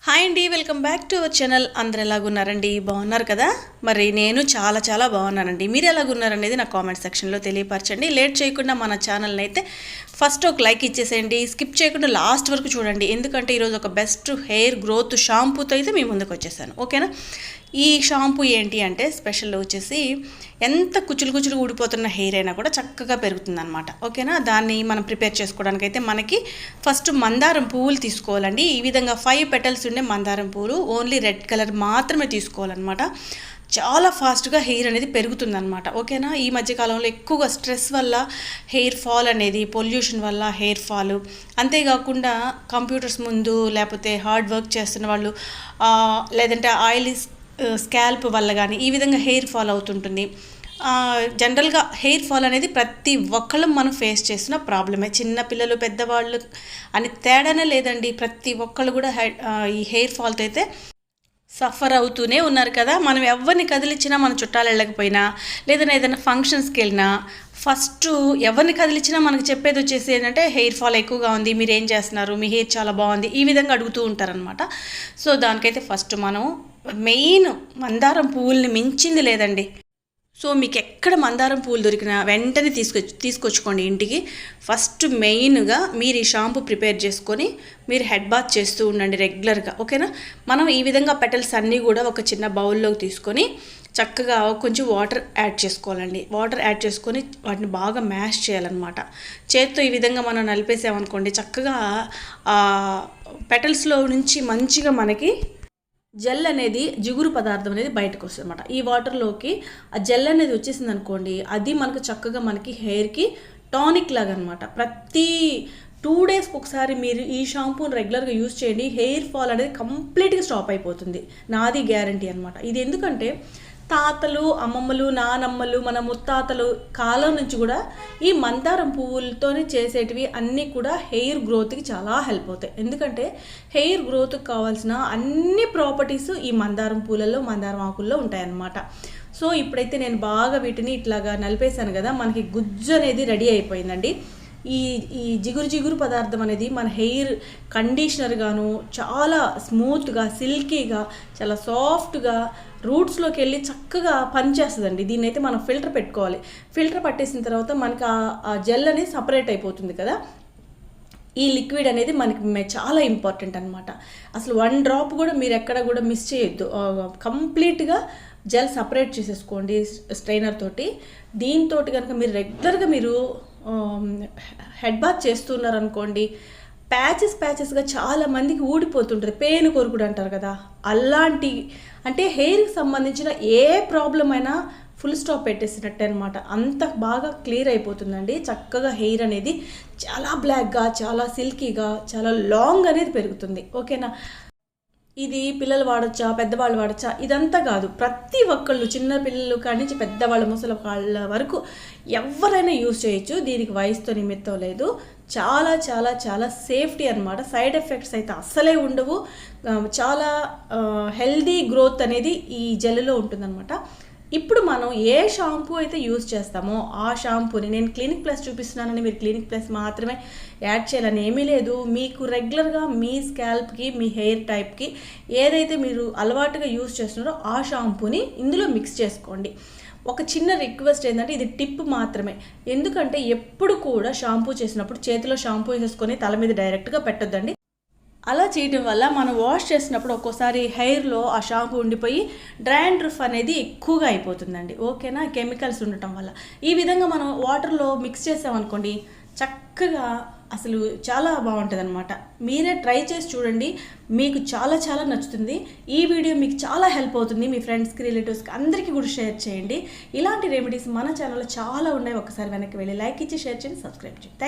Hi అండి, welcome back to our channel. అందరు ఎలాగున్నారండి? బాగున్నారు కదా? మరి నేను చాలా బాగున్నానండి. మీరు ఎలాగున్నారనేది నా కామెంట్ సెక్షన్లో తెలియపరచండి. లేట్ చేయకుండా మన ఛానల్ని అయితే ఫస్ట్ ఒక లైక్ ఇచ్చేసేయండి. స్కిప్ చేయకుండా లాస్ట్ వరకు చూడండి, ఎందుకంటే ఈరోజు ఒక బెస్ట్ హెయిర్ గ్రోత్ షాంపూతో అయితే మీ ముందుకు వచ్చేసాను. ఓకేనా? ఈ షాంపూ ఏంటి అంటే స్పెషల్ వచ్చేసి ఎంత కుచులు ఊడిపోతున్న హెయిర్ అయినా కూడా చక్కగా పెరుగుతుందన్నమాట. ఓకేనా? దాన్ని మనం ప్రిపేర్ చేసుకోవడానికి అయితే మనకి ఫస్ట్ మందారం పువ్వులు తీసుకోవాలండి. ఈ విధంగా 5 పెటల్స్ ఉండే మందారం పువ్వులు, ఓన్లీ రెడ్ కలర్ మాత్రమే తీసుకోవాలన్నమాట. చాలా ఫాస్ట్గా హెయిర్ అనేది పెరుగుతుందన్నమాట. ఓకేనా? ఈ మధ్యకాలంలో ఎక్కువగా స్ట్రెస్ వల్ల హెయిర్ ఫాల్ అనేది, పొల్యూషన్ వల్ల హెయిర్ ఫాల్, అంతేకాకుండా కంప్యూటర్స్ ముందు లేకపోతే హార్డ్ వర్క్ చేస్తున్న వాళ్ళు, లేదంటే ఆయిలీ స్కాల్ప్ వల్ల కానీ ఈ విధంగా హెయిర్ ఫాల్ అవుతుంటుంది. జనరల్గా హెయిర్ ఫాల్ అనేది ప్రతి ఒక్కళ్ళు మనం ఫేస్ చేసిన ప్రాబ్లమే. చిన్నపిల్లలు, పెద్దవాళ్ళు అని తేడానే లేదండి. ప్రతి ఒక్కళ్ళు కూడా ఈ హెయిర్ ఫాల్తో అయితే సఫర్ అవుతూనే ఉన్నారు కదా. మనం ఎవరిని కదిలించినా, మన చుట్టాలు వెళ్ళకపోయినా, లేదన్నా ఏదైనా ఫంక్షన్స్కి వెళ్ళినా ఫస్ట్ ఎవరిని కదిలించినా మనకు చెప్పేది వచ్చేసి ఏంటంటే హెయిర్ ఫాల్ ఎక్కువగా ఉంది, మీరు ఏం చేస్తున్నారు, మీ హెయిర్ చాలా బాగుంది, ఈ విధంగా అడుగుతూ ఉంటారనమాట. సో దానికైతే ఫస్ట్ మనం మెయిన్ మందారం పువ్వుల్ని మించింది లేదండి. సో మీకు ఎక్కడ మందారం పువ్వులు దొరికినా వెంటనే తీసుకొచ్చుకోండి ఇంటికి. ఫస్ట్ మెయిన్గా మీరు ఈ షాంపూ ప్రిపేర్ చేసుకొని మీరు హెడ్ బాత్ చేస్తూ ఉండండి రెగ్యులర్గా. ఓకేనా? మనం ఈ విధంగా పెటల్స్ అన్నీ కూడా ఒక చిన్న బౌల్లోకి తీసుకొని చక్కగా కొంచెం వాటర్ యాడ్ చేసుకోవాలండి. వాటర్ యాడ్ చేసుకొని వాటిని బాగా మ్యాష్ చేయాలన్నమాట. చేత్తో ఈ విధంగా మనం నలిపేసామనుకోండి, చక్కగా పెటల్స్లో నుంచి మంచిగా మనకి జెల్ అనేది, జిగురు పదార్థం అనేది బయటకు వస్తుంది అనమాట. ఈ వాటర్లోకి ఆ జెల్ అనేది వచ్చేసింది అనుకోండి, అది మనకు చక్కగా మనకి హెయిర్కి టానిక్ లాగా అనమాట. ప్రతి 2 డేస్కి ఒకసారి మీరు ఈ షాంపూని రెగ్యులర్గా యూజ్ చేయండి. హెయిర్ ఫాల్ అనేది కంప్లీట్గా స్టాప్ అయిపోతుంది, నాది గ్యారంటీ అనమాట. ఇది ఎందుకంటే తాతలు, అమ్మమ్మలు, నానమ్మలు, మన ముత్తాతలు కాలం నుంచి కూడా ఈ మందారం పువ్వులతోనే చేసేటివి అన్నీ కూడా హెయిర్ గ్రోత్కి చాలా హెల్ప్ అవుతాయి. ఎందుకంటే హెయిర్ గ్రోత్కి కావాల్సిన అన్ని ప్రాపర్టీస్ ఈ మందారం పూలలో, మందారం ఆకుల్లో ఉంటాయన్నమాట. సో ఇప్పుడైతే నేను బాగా వీటిని ఇట్లాగా నలిపేశాను కదా, మనకి గుజ్జు అనేది రెడీ అయిపోయిందండి. ఈ ఈ జిగురు పదార్థం అనేది మన హెయిర్ కండిషనర్గాను చాలా స్మూత్గా, సిల్కీగా, చాలా సాఫ్ట్గా రూట్స్లోకి వెళ్ళి చక్కగా పనిచేస్తుందండి. దీన్ని అయితే మనం ఫిల్టర్ పెట్టుకోవాలి. ఫిల్టర్ పట్టేసిన తర్వాత మనకి ఆ జెల్ అనేది సపరేట్ అయిపోతుంది కదా. ఈ లిక్విడ్ అనేది మనకి చాలా ఇంపార్టెంట్ అనమాట. అసలు 1 డ్రాప్ కూడా మీరు ఎక్కడ కూడా మిస్ చేయొద్దు. కంప్లీట్గా జెల్ సపరేట్ చేసేసుకోండి స్ట్రైనర్ తోటి. దీంతో కనుక మీరు రెగ్యులర్గా మీరు హెడ్ బాత్ చేస్తున్నారనుకోండి, ప్యాచెస్గా చాలా మందికి ఊడిపోతుంటుంది, పేను కొరుకుడు అంటారు కదా. అలాంటి అంటే హెయిర్కి సంబంధించిన ఏ ప్రాబ్లం అయినా ఫుల్ స్టాప్ పెట్టేసినట్టే అనమాట. అంత బాగా క్లియర్ అయిపోతుందండి. చక్కగా హెయిర్ అనేది చాలా బ్లాక్గా, చాలా సిల్కీగా, చాలా లాంగ్ అనేది పెరుగుతుంది. ఓకేనా? ఇది పిల్లలు వాడచ్చా, పెద్దవాళ్ళు వాడచ్చా, ఇదంతా కాదు. ప్రతి ఒక్కళ్ళు, చిన్న పిల్లలు కానీ నుంచి పెద్దవాళ్ళ, ముసలి వాళ్ళ వరకు ఎవరైనా యూజ్ చేయొచ్చు. దీనికి వయసుతో నిమిత్తం లేదు. చాలా సేఫ్టీ అనమాట. సైడ్ ఎఫెక్ట్స్ అయితే అస్సలే ఉండవు. చాలా హెల్దీ గ్రోత్ అనేది ఈ జెల్లో ఉంటుందన్నమాట. ఇప్పుడు మనం ఏ షాంపూ అయితే యూజ్ చేస్తామో ఆ షాంపూని, నేను క్లినిక్ ప్లస్ చూపిస్తున్నానని మీరు క్లినిక్ ప్లస్ మాత్రమే యాడ్ చేయాలని ఏమీ లేదు. మీకు రెగ్యులర్గా మీ స్కాల్ప్కి, మీ హెయిర్ టైప్కి ఏదైతే మీరు అలవాటుగా యూజ్ చేస్తున్నారో ఆ షాంపూని ఇందులో మిక్స్ చేసుకోండి. ఒక చిన్న రిక్వెస్ట్ ఏంటంటే, ఇది టిప్ మాత్రమే. ఎందుకంటే ఎప్పుడు కూడా షాంపూ చేసినప్పుడు చేతిలో షాంపూ వేసేసుకొని తల మీద డైరెక్ట్గా పెట్టొద్దండి. అలా చేయడం వల్ల మనం వాష్ చేసినప్పుడు ఒక్కోసారి హెయిర్లో ఆ షాంపూ ఉండిపోయి డ్రాండ్రఫ్ అనేది ఎక్కువగా అయిపోతుందండి. ఓకేనా? కెమికల్స్ ఉండటం వల్ల. ఈ విధంగా మనం వాటర్లో మిక్స్ చేసామనుకోండి, చక్కగా అసలు చాలా బాగుంటుంది అనమాట. మీరే ట్రై చేసి చూడండి, మీకు చాలా నచ్చుతుంది. ఈ వీడియో మీకు చాలా హెల్ప్ అవుతుంది. మీ ఫ్రెండ్స్కి, రిలేటివ్స్కి అందరికీ కూడా షేర్ చేయండి. ఇలాంటి రెమెడీస్ మన ఛానల్లో చాలా ఉన్నాయి. ఒకసారి వెనక్కి వెళ్ళి లైక్ ఇచ్చి షేర్ చేయండి, సబ్స్క్రైబ్ చేయండి.